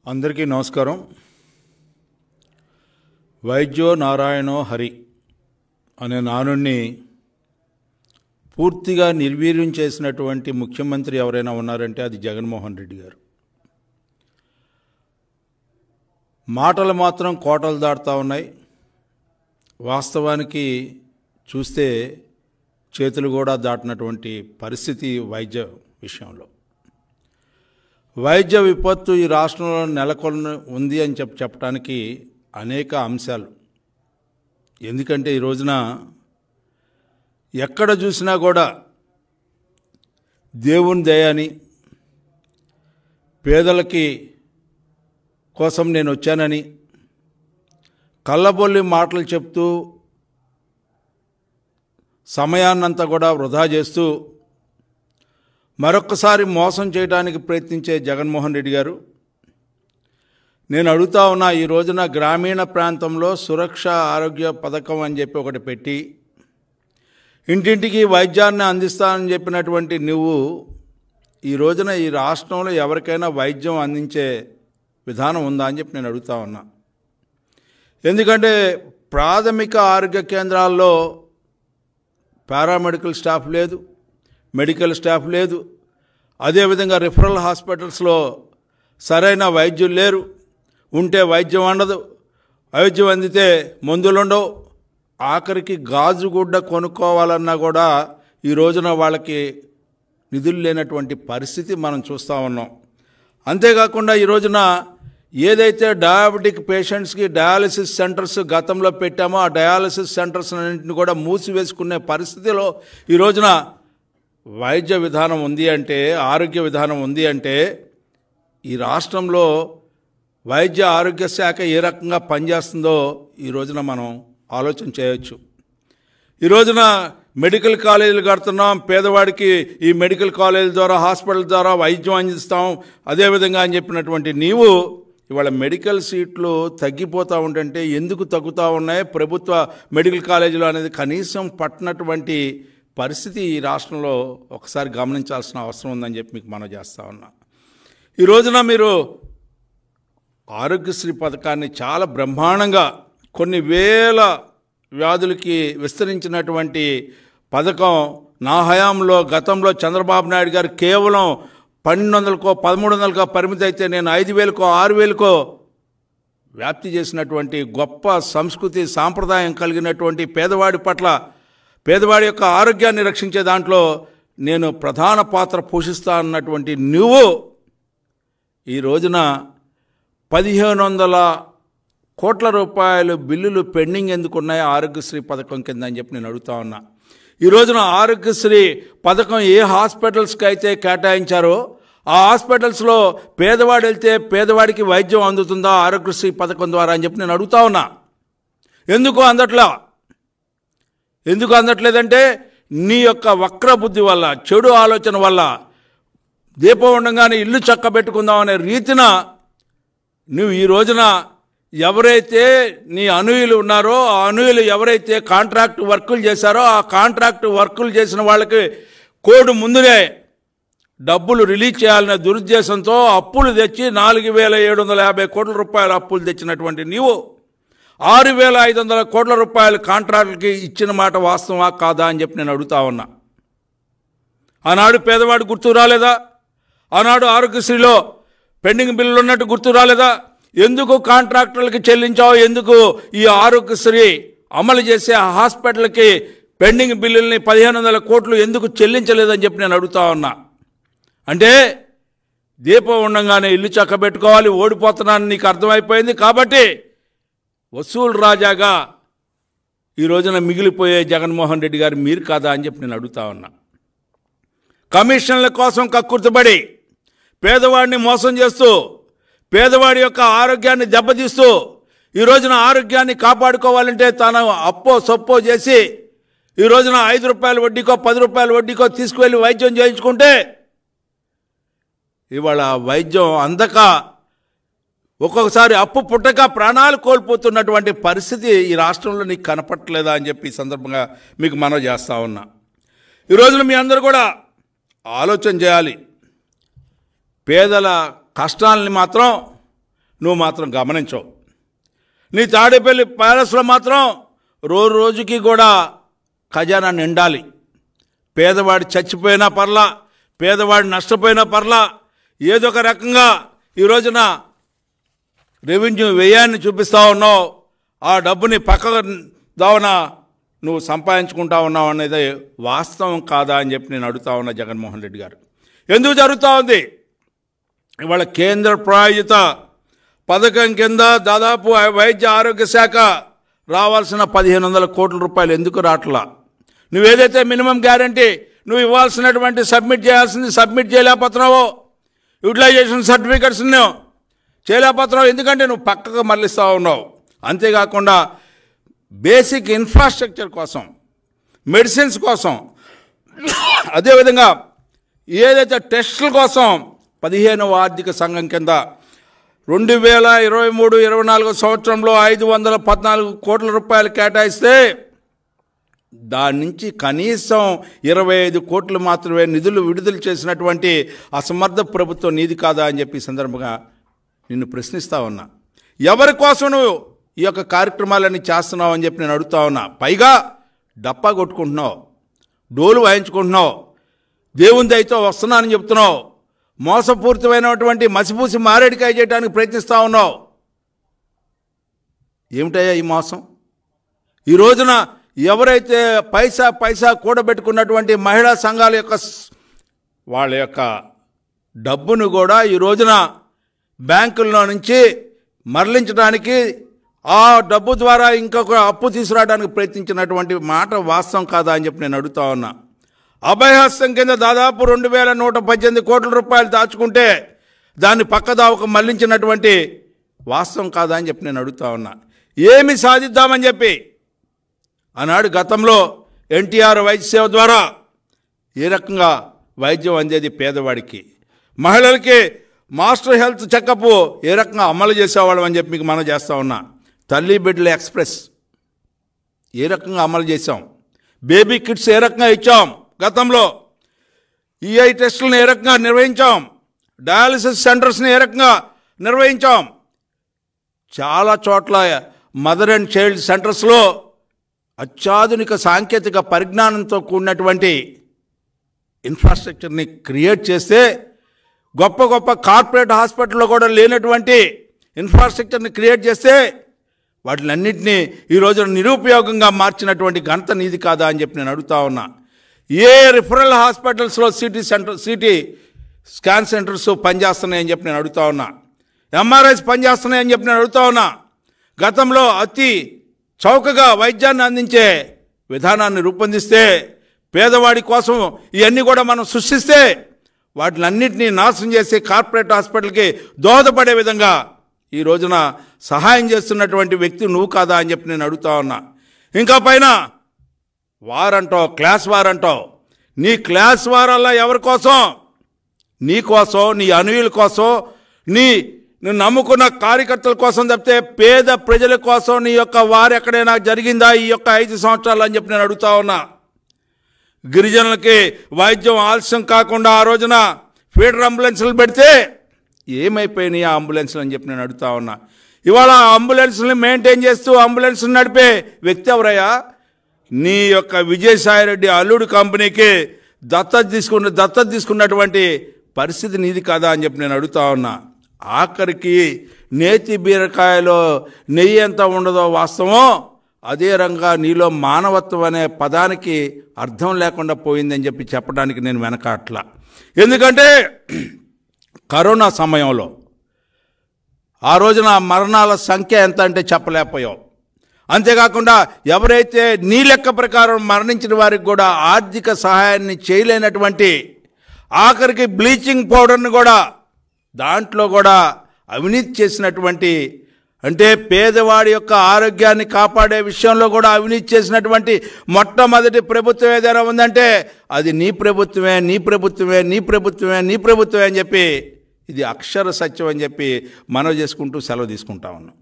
అందరికీ నమస్కారం. వైద్యో నారాయణో హరి అనే నానుడిని పూర్తిగా నిర్వీర్యం చేసినటువంటి ముఖ్యమంత్రి ఎవరైనా ఉన్నారంటే అది జగన్మోహన్ రెడ్డి గారు. మాటలు మాత్రం కోటలు దాటుతూ ఉన్నాయి. వాస్తవానికి చూస్తే చేతులు కూడా దాటినటువంటి పరిస్థితి వైద్య విషయంలో. వైద్య విపత్తు ఈ రాష్ట్రంలో నెలకొని ఉంది అని చెప్పడానికి అనేక అంశాలు. ఎందుకంటే ఈ రోజున ఎక్కడ చూసినా కూడా దేవుని దయని, పేదలకి కోసం నేను వచ్చానని కళ్ళబొల్లి మాటలు చెప్తూ సమయాన్నంతా కూడా వృధా చేస్తూ మరొక్కసారి మోసం చేయడానికి ప్రయత్నించే జగన్మోహన్ రెడ్డి గారు, నేను అడుగుతా ఉన్నా, ఈ రోజున గ్రామీణ ప్రాంతంలో సురక్ష ఆరోగ్య పథకం అని చెప్పి ఒకటి పెట్టి ఇంటింటికి వైద్యాన్ని అందిస్తానని చెప్పినటువంటి నువ్వు ఈ రోజున ఈ రాష్ట్రంలో ఎవరికైనా వైద్యం అందించే విధానం ఉందా అని చెప్పి నేను అడుగుతా ఉన్నా. ఎందుకంటే ప్రాథమిక ఆరోగ్య కేంద్రాల్లో పారామెడికల్ స్టాఫ్ లేదు, మెడికల్ స్టాఫ్ లేదు. అదేవిధంగా రిఫరల్ హాస్పిటల్స్లో సరైన వైద్యులు లేరు. ఉంటే వైద్యం అందదు, వైద్యం అందితే మందులు ఉండవు. ఆఖరికి గాజుగుడ్డ కొనుక్కోవాలన్నా కూడా ఈ రోజున వాళ్ళకి నిధులు లేనటువంటి పరిస్థితి మనం చూస్తూ ఉన్నాం. అంతేకాకుండా ఈ రోజున ఏదైతే డయాబెటిక్ పేషెంట్స్కి డయాలసిస్ సెంటర్స్ గతంలో పెట్టామో ఆ డయాలసిస్ సెంటర్స్ అన్నింటిని కూడా మూసివేసుకునే పరిస్థితిలో ఈ రోజున వైద్య విధానం ఉంది అంటే, ఆరోగ్య విధానం ఉంది అంటే ఈ రాష్ట్రంలో వైద్య ఆరోగ్య శాఖ ఏ రకంగా పనిచేస్తుందో ఈ రోజున మనం ఆలోచన చేయవచ్చు. ఈ రోజున మెడికల్ కాలేజీలు కడుతున్నాం, పేదవాడికి ఈ మెడికల్ కాలేజీల ద్వారా హాస్పిటల్ ద్వారా వైద్యం అందిస్తాం అదేవిధంగా అని చెప్పినటువంటి నీవు ఇవాళ మెడికల్ సీట్లు తగ్గిపోతూ ఉంటుంటే ఎందుకు తగ్గుతూ ఉన్నాయి, ప్రభుత్వ మెడికల్ కాలేజీలు అనేది కనీసం పట్టినటువంటి పరిస్థితి ఈ రాష్ట్రంలో ఒకసారి గమనించాల్సిన అవసరం ఉందని చెప్పి మీకు మనం చేస్తూ ఉన్నా. ఈ రోజున మీరు ఆరోగ్యశ్రీ పథకాన్ని చాలా బ్రహ్మాండంగా కొన్ని వేల వ్యాధులకి విస్తరించినటువంటి పథకం నా హయాంలో గతంలో చంద్రబాబు నాయుడు గారు కేవలం 1200కో 1300కో పరిమితి అయితే నేను 5000కో 6000కో వ్యాప్తి చేసినటువంటి గొప్ప సంస్కృతి సాంప్రదాయం కలిగినటువంటి పేదవాడి పట్ల, పేదవాడి యొక్క ఆరోగ్యాన్ని రక్షించే దాంట్లో నేను ప్రధాన పాత్ర పోషిస్తా అన్నటువంటి నువ్వు ఈ రోజున 1500 కోట్ల రూపాయలు బిల్లులు పెండింగ్ ఎందుకున్నాయో ఆరోగ్యశ్రీ పథకం కింద అని చెప్పి నేను అడుగుతా ఉన్నా. ఈ రోజున ఆరోగ్యశ్రీ పథకం ఏ హాస్పిటల్స్కి అయితే కేటాయించారో ఆ హాస్పిటల్స్లో పేదవాడు వెళ్తే పేదవాడికి వైద్యం అందుతుందా ఆరోగ్యశ్రీ పథకం ద్వారా అని చెప్పి నేను అడుగుతా ఉన్నా. ఎందుకు అందట్లేదంటే నీ యొక్క వక్ర బుద్ధి వల్ల, చెడు ఆలోచన వల్ల దీపం ఉండగానే ఇల్లు చక్కబెట్టుకుందాం అనే రీతిన నువ్వు ఈ రోజున ఎవరైతే నీ అనుయులు ఉన్నారో ఆ అనుయులు ఎవరైతే కాంట్రాక్ట్ వర్కులు చేశారో ఆ కాంట్రాక్ట్ వర్కులు చేసిన వాళ్ళకి కోడ్ ముందునే డబ్బులు రిలీజ్ చేయాలనే దురుద్దేశంతో అప్పులు తెచ్చి 4750 కోట్ల రూపాయల అప్పులు తెచ్చినటువంటి నీవు 6500 కోట్ల రూపాయలు కాంట్రాక్టులకి ఇచ్చిన మాట వాస్తవా కాదా అని చెప్పి నేను అడుగుతా ఉన్నా. ఆనాడు పేదవాడు గుర్తు రాలేదా? ఆనాడు ఆరోగ్యశ్రీలో పెండింగ్ బిల్లులు ఉన్నట్టు గుర్తు రాలేదా? ఎందుకు కాంట్రాక్టర్లకి చెల్లించావు? ఎందుకు ఈ ఆరోగ్యశ్రీ అమలు చేసే హాస్పిటల్కి పెండింగ్ బిల్లుల్ని 1500 కోట్లు ఎందుకు చెల్లించలేదని చెప్పి నేను అడుగుతా ఉన్నా. అంటే దీపం ఉండగానే ఇల్లు చక్కబెట్టుకోవాలి, ఓడిపోతున్నాను నీకు అర్థమైపోయింది కాబట్టి వసూలు రాజాగా ఈ రోజున మిగిలిపోయే జగన్మోహన్ రెడ్డి గారు మీరు కాదా అని చెప్పి నేను అడుగుతా ఉన్నా. కమిషన్ల కోసం కక్కుర్తిపడి పేదవాడిని మోసం చేస్తూ పేదవాడి యొక్క ఆరోగ్యాన్ని దెబ్బతీస్తూ ఈ రోజున ఆరోగ్యాన్ని కాపాడుకోవాలంటే తన అప్పో సొప్పో చేసి ఈ రోజున 5 రూపాయల వడ్డీకో 10 రూపాయల వడ్డీకో తీసుకువెళ్ళి వైద్యం చేయించుకుంటే ఇవాళ వైద్యం అందక ఒక్కొక్కసారి అప్పు పుట్టక ప్రాణాలు కోల్పోతున్నటువంటి పరిస్థితి ఈ రాష్ట్రంలో నీకు కనపట్టలేదా అని చెప్పి ఈ సందర్భంగా మీకు మనవి చేస్తూ ఉన్నా. ఈ రోజున మీ అందరూ కూడా ఆలోచన చేయాలి. పేదల కష్టాలని మాత్రం నువ్వు మాత్రం గమనించవు. నీ తాడేపల్లి ప్యాలెస్లో మాత్రం రోజుకి కూడా ఖజానా నిండాలి. పేదవాడు చచ్చిపోయినా పర్లా, పేదవాడు నష్టపోయినా పర్లా, ఏదో ఒక రకంగా ఈ రోజున రెవెన్యూ వ్యయాన్ని చూపిస్తూ ఉన్నావు. ఆ డబ్బుని పక్క దావన నువ్వు సంపాదించుకుంటా ఉన్నావు అనేది వాస్తవం కాదా అని చెప్పి నేను అడుగుతా ఉన్నా జగన్మోహన్ రెడ్డి గారు. ఎందుకు జరుగుతూ ఉంది? ఇవాళ కేంద్ర ప్రాయోజిత పథకం కింద దాదాపు వైద్య ఆరోగ్య శాఖ రావాల్సిన 1500 కోట్ల రూపాయలు ఎందుకు రావట్లా? నువ్వేదైతే మినిమం గ్యారంటీ నువ్వు ఇవ్వాల్సినటువంటి సబ్మిట్ చేయాల్సింది సబ్మిట్ చేయలేకపోతున్నావో, యూటిలైజేషన్ సర్టిఫికెట్స్ చేయలేకపోతున్నావు. ఎందుకంటే నువ్వు పక్కకు మళ్ళిస్తూ ఉన్నావు. అంతేకాకుండా బేసిక్ ఇన్ఫ్రాస్ట్రక్చర్ కోసం, మెడిసిన్స్ కోసం, అదేవిధంగా ఏదైతే టెస్టుల కోసం 15వ ఆర్థిక సంఘం కింద 2023-24 సంవత్సరంలో 514 కోట్ల రూపాయలు కేటాయిస్తే దాని నుంచి కనీసం 25 కోట్లు మాత్రమే నిధులు విడుదల చేసినటువంటి అసమర్థ ప్రభుత్వం నీది కాదా అని చెప్పి సందర్భంగా నిన్ను ప్రశ్నిస్తా ఉన్నా. ఎవరి కోసం నువ్వు ఈ యొక్క కార్యక్రమాలన్నీ చేస్తున్నావు అని చెప్పి నేను అడుగుతా ఉన్నా. పైగా డప్పా కొట్టుకుంటున్నావు, డోలు వాయించుకుంటున్నావు, దేవుని దయతో వస్తున్నానని చెప్తున్నావు, మోసపూరితమైనటువంటి మసిపూసి మారేడికాయ చేయడానికి ప్రయత్నిస్తూ ఉన్నావు. ఏమిటయ్యా ఈ మోసం? ఈ రోజున ఎవరైతే పైసా కూడబెట్టుకున్నటువంటి మహిళా సంఘాల యొక్క వాళ్ళ యొక్క డబ్బును కూడా ఈ రోజున బ్యాంకుల్లో నుంచి మరలించడానికి, ఆ డబ్బు ద్వారా ఇంకొక అప్పు తీసుకురావడానికి ప్రయత్నించినటువంటి మాట వాస్తవం కాదా అని చెప్పి నేను అడుగుతా ఉన్నా. అభయహస్తం కింద దాదాపు 2118 కోట్ల రూపాయలు దాచుకుంటే దాన్ని పక్కదావకు మళ్లించినటువంటి వాస్తవం కాదా అని చెప్పి నేను అడుగుతా ఉన్నా. ఏమి సాధిద్దామని చెప్పి ఆనాడు గతంలో ఎన్టీఆర్ వైద్య సేవ ద్వారా ఏ రకంగా వైద్యం అందేది పేదవాడికి, మహిళలకి మాస్టర్ హెల్త్ చెకప్ ఏ రకంగా అమలు చేసేవాళ్ళం అని చెప్పి మీకు మనం చేస్తూ ఉన్నా. తల్లి బిడ్డల ఎక్స్ప్రెస్ ఏ రకంగా అమలు చేసాం, బేబీ కిట్స్ ఏ రకంగా ఇచ్చాం, గతంలో ఈఐ టెస్టులను ఏ రకంగా నిర్వహించాం, డయాలసిస్ సెంటర్స్ని ఏ రకంగా నిర్వహించాం, చాలా చోట్ల మదర్ అండ్ చైల్డ్ సెంటర్స్లో అత్యాధునిక సాంకేతిక పరిజ్ఞానంతో కూడినటువంటి ఇన్ఫ్రాస్ట్రక్చర్ని క్రియేట్ చేస్తే, గొప్ప గొప్ప కార్పొరేట్ హాస్పిటల్లో కూడా లేనటువంటి ఇన్ఫ్రాస్ట్రక్చర్ని క్రియేట్ చేస్తే వాటిలన్నింటినీ ఈ రోజున నిరుపయోగంగా మార్చినటువంటి ఘనత నీది కాదా అని చెప్పి నేను అడుగుతా ఉన్నా. ఏ రిఫరల్ హాస్పిటల్స్లో సిటీ స్కాన్ సెంటర్స్ పనిచేస్తున్నాయని చెప్పి నేను అడుగుతా ఉన్నా. ఎంఆర్ఐస్ పనిచేస్తున్నాయని చెప్పి నేను అడుగుతా ఉన్నా. గతంలో అతి చౌకగా వైద్యాన్ని అందించే విధానాన్ని రూపొందిస్తే, పేదవాడి కోసం ఇవన్నీ కూడా మనం సృష్టిస్తే వాటిలన్నింటినీ నాశనం చేసి కార్పొరేట్ హాస్పిటల్కి దోహదపడే విధంగా ఈ రోజున సహాయం చేస్తున్నటువంటి వ్యక్తి నువ్వు కాదా అని చెప్పి నేను అడుగుతా ఉన్నా. ఇంకా పైన వారంటావు, క్లాస్ వారంటావు. నీ క్లాస్ వారల్లా ఎవరి కోసం? నీ కోసం, నీ అనుయుల కోసం, నువ్వు నమ్ముకున్న కార్యకర్తల కోసం తప్పితే పేద ప్రజల కోసం నీ యొక్క వారు ఎక్కడైనా జరిగిందా ఈ యొక్క 5 సంవత్సరాలు అని చెప్పి నేను అడుగుతా ఉన్నా. గిరిజనులకి వైద్యం ఆలస్యం కాకుండా ఆ రోజున ఫీడర్ అంబులెన్సులు పెడితే ఏమైపోయినాయి ఆ అంబులెన్సులు అని చెప్పి నేను అడుగుతా ఉన్నా. ఇవాళ అంబులెన్స్ని మెయింటైన్ చేస్తూ అంబులెన్స్ని నడిపే వ్యక్తి ఎవరయ్యా? నీ యొక్క విజయసాయిరెడ్డి అల్లుడు కంపెనీకి దత్తత తీసుకున్నటువంటి పరిస్థితి నీది కాదా అని చెప్పి నేను అడుగుతా ఉన్నా. ఆఖరికి నేతి బీరకాయలో నెయ్యి ఎంత ఉండదో వాస్తవం, అదే రంగా నీలో మానవత్వం అనే పదానికి అర్థం లేకుండా పోయిందని చెప్పి చెప్పడానికి నేను వెనకాట్లా. ఎందుకంటే కరోనా సమయంలో ఆ రోజున మరణాల సంఖ్య ఎంత అంటే చెప్పలేకపోయావు. అంతేకాకుండా ఎవరైతే నీ లెక్క ప్రకారం మరణించిన వారికి కూడా ఆర్థిక సహాయాన్ని చేయలేనటువంటి, ఆఖరికి బ్లీచింగ్ పౌడర్ని కూడా దాంట్లో కూడా అవినీతి చేసినటువంటి, అంటే పేదవాడి యొక్క ఆరోగ్యాన్ని కాపాడే విషయంలో కూడా అవినీతి చేసినటువంటి మొట్టమొదటి ప్రభుత్వం ఏదైనా ఉందంటే అది నీ ప్రభుత్వమే అని చెప్పి ఇది అక్షర సత్యం అని చెప్పి మనవి చేసుకుంటూ సెలవు తీసుకుంటా ఉన్నాం.